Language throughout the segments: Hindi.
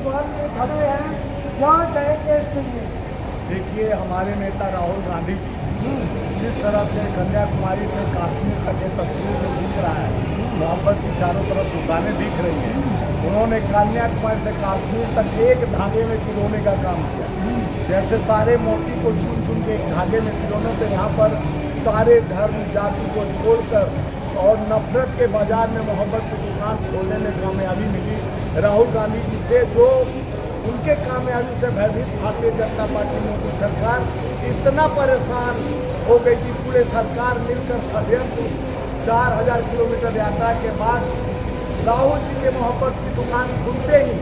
भगवान में खड़े हैं, जहाँ जाएंगे इसके लिए। देखिए, हमारे नेता राहुल गांधी जी जिस तरह से कन्याकुमारी से कश्मीर तक के तस्वीर में दिख रहा है, मोहब्बत की चारों तरफ दुकानें दिख रही हैं। उन्होंने कन्याकुमारी से कश्मीर तक एक धागे में पिरोने का काम किया। जैसे सारे मोती को चुन चुन के एक धागे में पिरोने, तो यहाँ पर सारे धर्म जाति को छोड़कर और नफरत के बाजार में मोहब्बत की दुकान खोलने में कामयाबी मिली राहुल गांधी जी से, जो उनके कामयाबी से भयभीत भारतीय जनता पार्टी मोदी सरकार इतना परेशान हो गई कि पूरे सरकार मिलकर षड्यंत्र 4000 किलोमीटर यात्रा के बाद राहुल जी के मोहब्बत की दुकान खुलते ही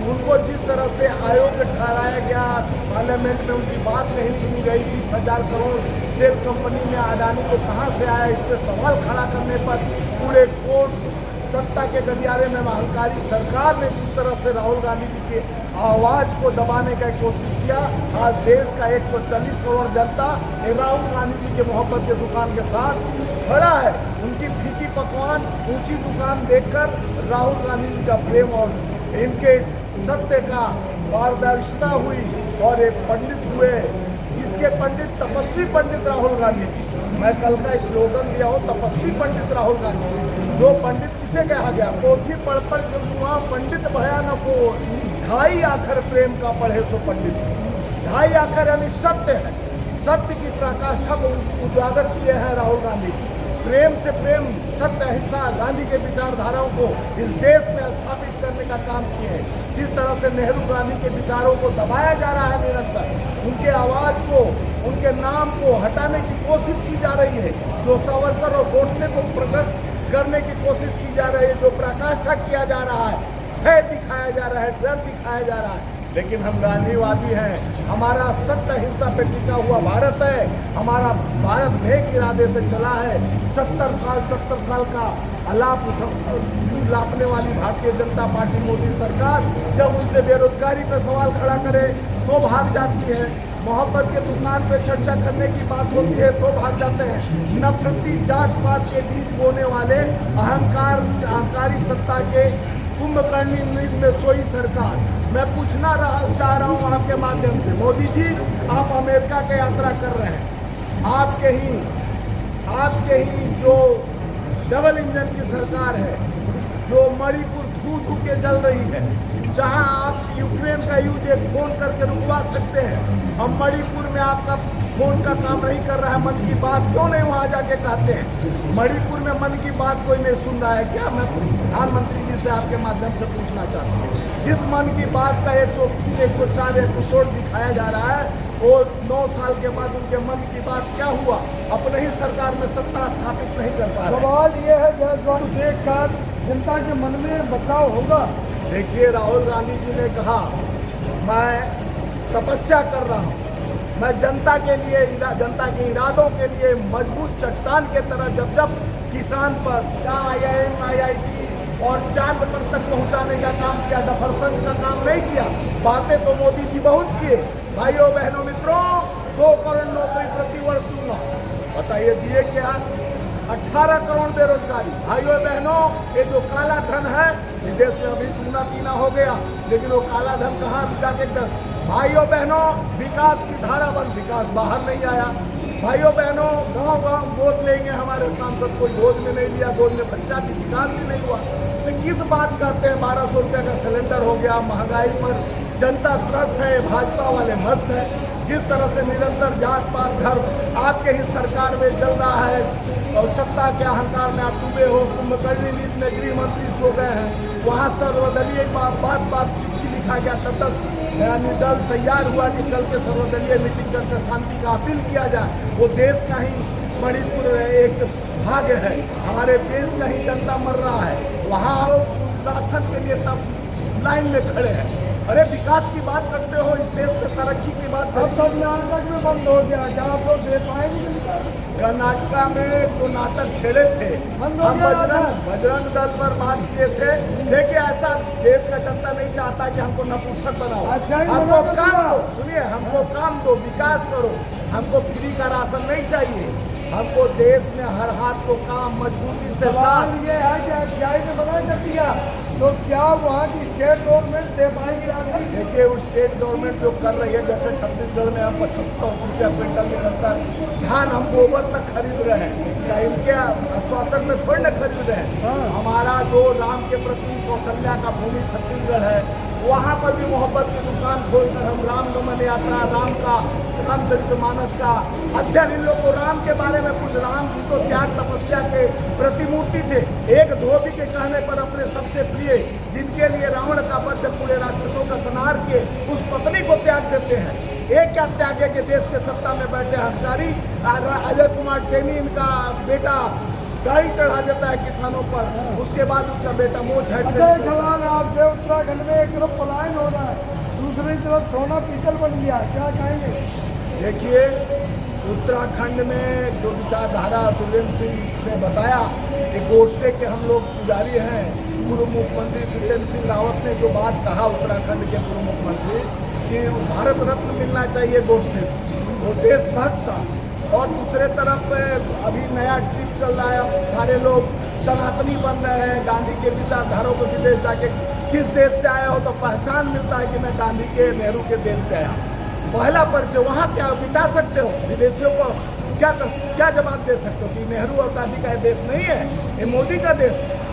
उनको जिस तरह से आयोग ठहराया गया, पार्लियामेंट में उनकी बात नहीं सुनी गई। 20,000 करोड़ सेल कंपनी में अडानी को कहाँ से आया, इस पर सवाल खड़ा करने पर पूरे कोर्ट सत्ता के गलियारे में अहंकारी सरकार ने जिस तरह से राहुल गांधी जी के आवाज को दबाने का कोशिश किया, आज देश का 140 करोड़ जनता राहुल गांधी जी के मोहब्बत के दुकान के साथ खड़ा है। उनकी फीकी पकवान ऊंची दुकान देखकर राहुल गांधी जी का प्रेम और इनके सत्य का पारदर्शिता हुई और एक पंडित हुए, इसके पंडित तपस्वी पंडित राहुल गांधी जी। मैं कल का स्लोगन दिया हूँ, तपस्वी पंडित राहुल गांधी। जो पंडित किसे कहा गया, पोथी पढ़ पढ़ जो वहाँ पंडित भया न को, ढाई आखर प्रेम का पढ़े सो पंडित। ढाई आखर यानी सत्य है, सत्य की पराकाष्ठा को उजागर किए हैं राहुल गांधी। प्रेम से प्रेम, सत्य, अहिंसा, गांधी के विचारधाराओं को इस देश में स्थापित करने का काम किए हैं। जिस तरह से नेहरू गांधी के विचारों को दबाया जा रहा है निरंतर, उनके आवाज को, उनके नाम को हटाने की कोशिश की जा रही है, जो सावरकर और गोडसे को प्रकट करने की कोशिश की जा रही है, जो पराकाष्ठा किया जा रहा है, भय दिखाया जा रहा है, डर दिखाया जा रहा है। लेकिन हम गांधीवादी हैं, हमारा सत्य अहिंसा पे टिका हुआ भारत है। हमारा भारत नेक इरादे से चला है। 70 साल का अलाप लापने वाली भारतीय जनता पार्टी मोदी सरकार जब उनसे बेरोजगारी पे सवाल खड़ा करे तो भाग जाती है, मोहब्बत के दुकान पे चर्चा करने की बात होती है तो भाग जाते हैं। नफरती जात पात के बीच बोने वाले अहंकारी सत्ता के कुंभकर्णी नींद में सोई सरकार। मैं पूछना चाह रहा हूँ आपके माध्यम से, मोदी जी आप अमेरिका की यात्रा कर रहे हैं, आपके ही जो डबल इंजन की सरकार है, जो मणिपुर धू धू के जल रही है, जहां आप यूक्रेन का युद्ध एक फोन करके रुकवा सकते हैं, हम मणिपुर में आपका फोन का काम नहीं कर रहा है, मन की बात क्यों नहीं वहां जाके कहते हैं? मणिपुर में मन की बात कोई नहीं सुन रहा है क्या? मैं प्रधानमंत्री जी से आपके माध्यम से पूछना चाहता हूँ, जिस मन की बात का 103, 104 एपिसोड दिखाया जा रहा है, वो 9 साल के बाद उनके मन की बात क्या हुआ? अपने ही सरकार में सत्ता स्थापित नहीं कर पा रहे। सवाल ये है, जयसवाल देखकर जनता के मन में बदलाव होगा। देखिए, राहुल गांधी जी ने कहा मैं तपस्या कर रहा हूँ, मैं जनता के लिए, जनता के इरादों के लिए मजबूत चट्टान के तरह जब किसान पर IIM, IIT और चांद पर तक पहुंचाने का काम किया, डफरसन का काम नहीं किया। बातें तो मोदी जी बहुत किए। भाइयों बहनों मित्रों, 2 करोड़ नौकरी प्रति वर्ष दूंगा, बताइए दिए क्या? 18 करोड़ बेरोजगारी। भाइयों बहनों, ये जो काला धन है विदेश में अभी टूना पीना हो गया, लेकिन वो काला धन कहाँ जाके? भाइयों बहनों, विकास की धारा बंद, विकास बाहर नहीं आया। भाइयों बहनों, गांव गांव गोद लेंगे, हमारे सांसद कोई गोद में नहीं लिया, गोद में बच्चा भी, विकास भी नहीं हुआ। तो किस बात करते हैं? 1200 रुपये का सिलेंडर हो गया, महंगाई पर जनता त्रस्त है, भाजपा वाले मस्त है। जिस तरह से निरंतर जात पात धर्म आपके ही सरकार में चल रहा है और सत्ता के अहंकार में आप डूबे हो। कुंभकर्णी नीति में गृह मंत्री सो गए हैं, वहाँ सर्वदलीय बात चिट्ठी लिखा गया, तटस्थ यानी दल तैयार हुआ कि चल के सर्वदलीय मीटिंग करके शांति का अपील किया जाए। वो देश का ही मणिपुर एक भाग्य है, हमारे देश का ही जनता मर रहा है, वहाँ राशन के लिए तब लाइन में खड़े हैं। अरे विकास की बात करते हो, इस देश के तरक्की की बात करते हो। कर्नाटक में बंद हो गया, क्या आप लोग दे पाएंगे? कर्नाटका में जो नाटक छेड़े थे, हम बजरंग दल पर बात किए थे। देखिए, ऐसा देश का जनता नहीं चाहता कि हमको नपुंसक बनाओ। हमको काम दो, सुनिए, हमको काम दो, विकास करो, हमको फ्री का राशन नहीं चाहिए, हमको देश में हर हाथ को काम मजबूती से। सवाल ये है कि FBI ने मना कर दिया तो क्या वहाँ की स्टेट गवर्नमेंट दे पाएगी राशन? देखिए वो स्टेट गवर्नमेंट जो कर रही है, जैसे छत्तीसगढ़ में हम 2500 रुपया क्विंटल निकलता है धान, हम गोबर तक खरीद रहे हैं, क्या इनके आश्वासन में थोड़ी न खरीद रहे हैं। हाँ। हमारा जो राम के प्रति कौशल्या का भूमि छत्तीसगढ़ है, वहाँ पर भी मोहब्बत की दुकान खोलकर हम रामनवमी यात्रा, रामचरितमानस का अध्ययन, इन लोग को राम के बारे में कुछ, राम जी तो त्याग तपस्या के प्रतिमूर्ति थे। एक धोबी के कहने पर अपने सबसे प्रिय, जिनके लिए रावण का वध पूरे राक्षसों का संहार किए, उस पत्नी को त्याग देते हैं। एक क्या त्याग है कि देश के सत्ता में बैठे हंकारी अजय कुमार टेनी, इनका बेटा गाड़ी चढ़ा देता है किसानों पर, उसके बाद उसका बेटा मोच है। अच्छा सवाल है आपसे, उत्तराखंड में एक तरफ पलायन हो रहा है, दूसरी तरफ सोना पीतल बन गया, क्या कहेंगे? देखिए उत्तराखंड में जो विचारधारा सुरेंद्र सिंह ने बताया कि गोडसे के हम लोग पुजारी हैं, पूर्व मुख्यमंत्री त्रिवेंद्र सिंह रावत ने जो बात कहा उत्तराखंड के पूर्व मुख्यमंत्री कि भारत रत्न मिलना चाहिए गोडसे, वो देशभक्त था। और दूसरे तरफ अभी नया ट्रिप चल रहा है, सारे लोग सनातनी बन रहे हैं, गांधी के विचारधारों को विदेश जाके, किस देश से आया हो तो पहचान मिलता है कि मैं गांधी के, नेहरू के देश से आया। पहला परिचय वहाँ क्या बिता सकते हो, विदेशियों को क्या जवाब दे सकते हो कि नेहरू और गांधी का ये देश नहीं है, ये मोदी का देश है।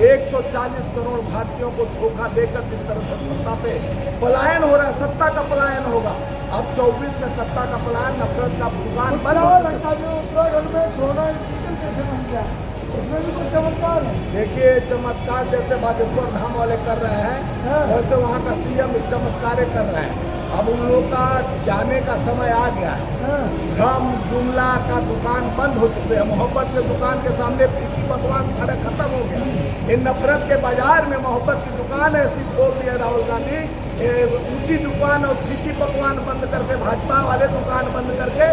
140 करोड़ भारतीयों को धोखा देकर जिस तरह से सत्ता पे पलायन हो रहा है, सत्ता का पलायन होगा। अब 24 में सत्ता का पलायन, नफरत का दुकान बंद हो लगता है उत्तराखंड में सोना पीतल कैसे बन गया, उसमें भी कुछ चमत्कार है। देखिए चमत्कार जैसे बागेश्वर धाम वाले कर रहे हैं, वैसे वहाँ का सीएम चमत्कार कर रहे हैं। अब उन लोगों का जाने का समय आ गया है। भ्रम जुमला का दुकान बंद हो चुके हैं, मोहब्बत के दुकान के सामने फीकी पकवान सारा खत्म हो गया। इन नफरत के बाजार में मोहब्बत की दुकान ऐसी खोल दी है राहुल गांधी, ऊंची दुकान और फीकी पकवान बंद करके, भाजपा वाले दुकान बंद करके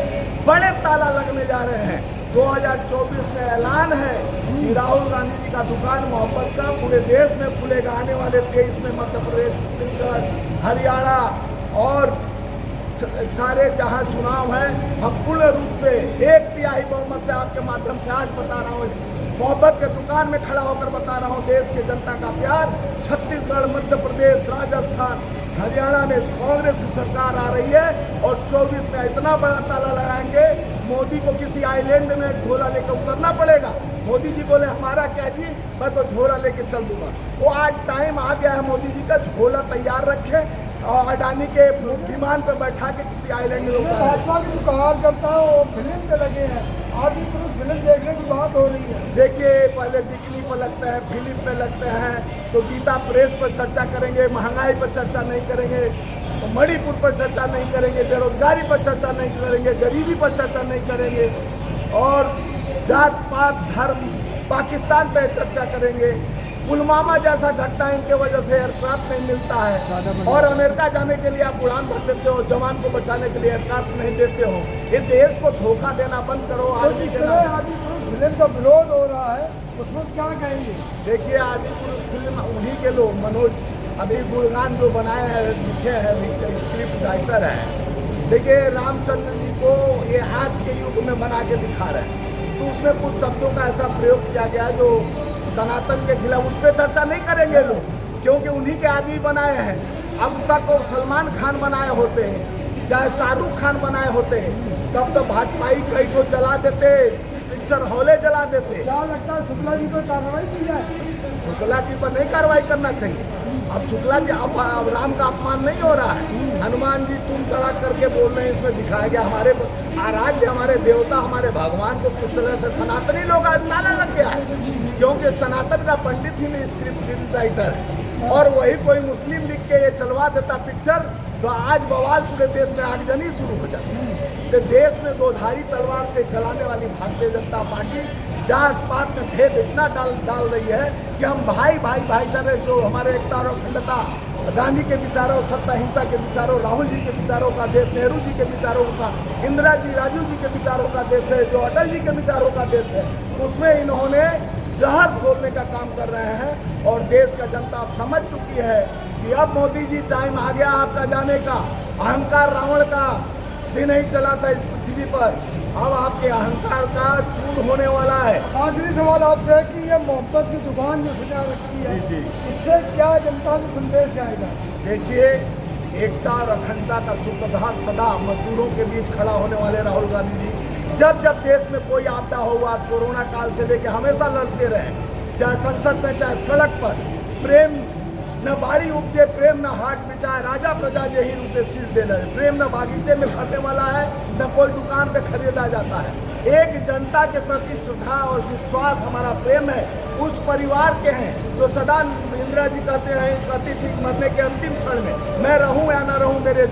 बड़े ताला लगने जा रहे हैं। 2024 में ऐलान है कि राहुल गांधी जी का दुकान मोहब्बत का पूरे देश में खुलेगा। आने वाले 23 में मध्य प्रदेश, छत्तीसगढ़, हरियाणा और सारे जहां चुनाव है, हम पूर्ण रूप से 1/3 बहुमत से आपके माध्यम से आज बता रहा हूँ, इस मोहब्बत के दुकान में खड़ा होकर बता रहा हूँ, देश की जनता का प्यार छत्तीसगढ़, मध्य प्रदेश, राजस्थान, हरियाणा में कांग्रेस की सरकार आ रही है और 24 में इतना बड़ा ताला लगाएंगे, मोदी को किसी आइलैंड में झोला लेकर उतरना पड़ेगा। मोदी जी बोले हमारा क्या जी, मैं तो झोला लेके चल दूंगा। वो आज टाइम आ गया है, मोदी जी का झोला तैयार रखे और अडानी के विमान पर बैठा के किसी आइलैंड में उतारे। भाजपा की कहार करता है वो फिल्म पे लगे हैं, आदि पुरुष फिल्म देखने की बात हो रही है। देखिए पहले बिकनी पर लगते हैं, फिल्म पे लगते हैं, तो गीता प्रेस पर चर्चा करेंगे, महंगाई पर चर्चा नहीं करेंगे, तो मणिपुर पर चर्चा नहीं करेंगे, बेरोजगारी पर चर्चा नहीं करेंगे, गरीबी पर चर्चा नहीं करेंगे, और जात पात धर्म पाकिस्तान पर चर्चा करेंगे। पुलवामा जैसा घटना इनके वजह से एयरक्राफ्ट नहीं मिलता है, और अमेरिका जाने के लिए आप उड़ान भर देते हो, जवान को बचाने के लिए एयरक्राफ्ट नहीं देते हो। ये देश को धोखा देना बंद करो। आदि पुरुष फिल्म का विरोध हो रहा है, उसमें क्या कहेंगे? देखिए आदि पुरुष फिल्म उन्हीं के लोग, मनोज अभी गुणगान जो बनाए हैं, लिखे हैं, स्क्रिप्ट राइटर है। देखिए रामचंद्र जी को ये आज के युग में बना के दिखा रहे हैं, तो उसमें कुछ शब्दों का ऐसा प्रयोग किया गया जो सनातन के खिलाफ, उस पर चर्चा नहीं करेंगे लोग, क्योंकि उन्हीं के आदमी बनाए हैं। अब तक वो सलमान खान बनाए होते हैं, चाहे शाहरुख खान बनाए होते हैं, तब तो भाजपाई कई को जला देते, पिक्चर हॉले जला देते। क्या लगता है शुक्ला जी पर कार्रवाई की जाए? शुक्ला जी पर नहीं कार्रवाई करना चाहिए। अब शुक्ला जी अब राम का अपमान नहीं हो रहा है, हनुमान जी तुम चढ़ा करके बोल रहे हैं, इसमें दिखाया गया हमारे आराध्य, हमारे देवता, हमारे भगवान को किस तरह से सनातनी लोग आज ताला लग गया है, क्योंकि सनातन का पंडित ही नहीं स्क्रिप्ट राइटर है, और वही कोई मुस्लिम लिख के ये चलवा देता पिक्चर, तो आज बवाल पूरे देश में आगजनी शुरू हो जाती है। तो देश में दोधारी तलवार से चलाने वाली भारतीय जनता पार्टी जात पात में भेद इतना डाल रही है कि हम भाईचारे, जो हमारे एकता और अखंडता, गांधी के विचारों, सत्ता हिंसा के विचारों, राहुल जी के विचारों का देश, नेहरू जी के विचारों का, इंदिरा जी, राजीव जी के विचारों का देश है, जो अटल जी के विचारों का देश है, उसमें इन्होंने जहर घोलने का काम कर रहे हैं। और देश का जनता समझ चुकी है कि अब मोदी जी टाइम आ गया आपका जाने का। अहंकार रावण का दिन ही चला था इस पृथ्वी पर, अब आपके अहंकार का चूर होने वाला है। आखिरी सवाल आपसे है कि ये मोहब्बत की दुकान जो सजा रखी है, जी। इससे इससे क्या जनता को संदेश जाएगा? देखिए, एकता और अखंडता का सूत्रधार सदा मजदूरों के बीच खड़ा होने वाले राहुल गांधी जी जब जब देश में कोई आपदा हुआ, कोरोना काल से लेकर हमेशा लड़ते रहे, चाहे संसद में चाहे सड़क पर। प्रेम न बाड़ी उपजे, प्रेम न हाट में, चाहे राजा प्रजा यही रूपे शीश दे रहे। प्रेम न बागीचे में फटने वाला है, न कोई दुकान पे खरीदा जाता है। एक जनता के प्रति श्रद्धा और विश्वास हमारा प्रेम है, उस परिवार के हैं जो सदा इंदिरा जी कहती थी मरने के अंतिम क्षण में, मैं रहूं या ना रहूं, मेरे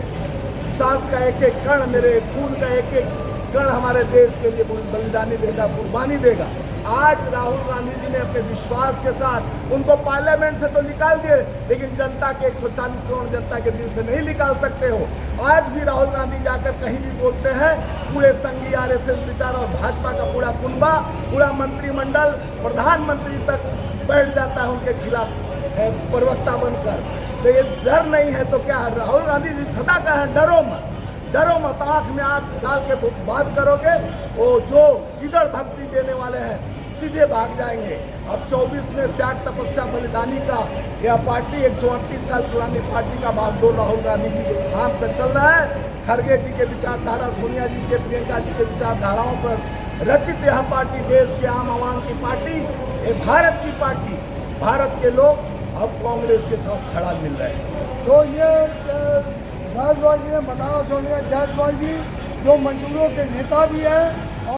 सांस का एक एक कण, मेरे खून का एक एक कण हमारे देश के लिए बलिदानी देगा, कुर्बानी देगा। आज राहुल गांधी जी ने अपने विश्वास के साथ उनको पार्लियामेंट से तो निकाल दिए, लेकिन जनता के 140 करोड़ जनता के दिल से नहीं निकाल सकते हो। आज भी राहुल गांधी जाकर कहीं भी बोलते हैं, पूरे संघी आरएसएस विचार और भाजपा का पूरा कुनबा, पूरा मंत्रिमंडल, प्रधानमंत्री तक बैठ जाता है उनके खिलाफ प्रवक्ता बनकर। तो ये डर नहीं है तो क्या है? राहुल गांधी जी सदा कहें डरो मत, डरो मत, आंख में आंख डाल के बात करोगे, वो जो इधर धमकी देने वाले हैं सीधे भाग जाएंगे। अब 24 में त्याग तपस्या बलिदानी का यह पार्टी 138 साल पुरानी पार्टी का बागडोर राहुल गांधी जी के हाथ पर चल रहा है। खड़गे जी के विचारधारा, सोनिया जी के, प्रियंका जी के विचारधाराओं पर रचित यह पार्टी देश के आम आवाम की पार्टी, ये भारत की पार्टी, भारत के लोग अब कांग्रेस के साथ खड़ा मिल रहे हैं। तो ये जायसवाल जी ने बताया, सोनिया जायसवाल जी जो मजदूरों के नेता भी है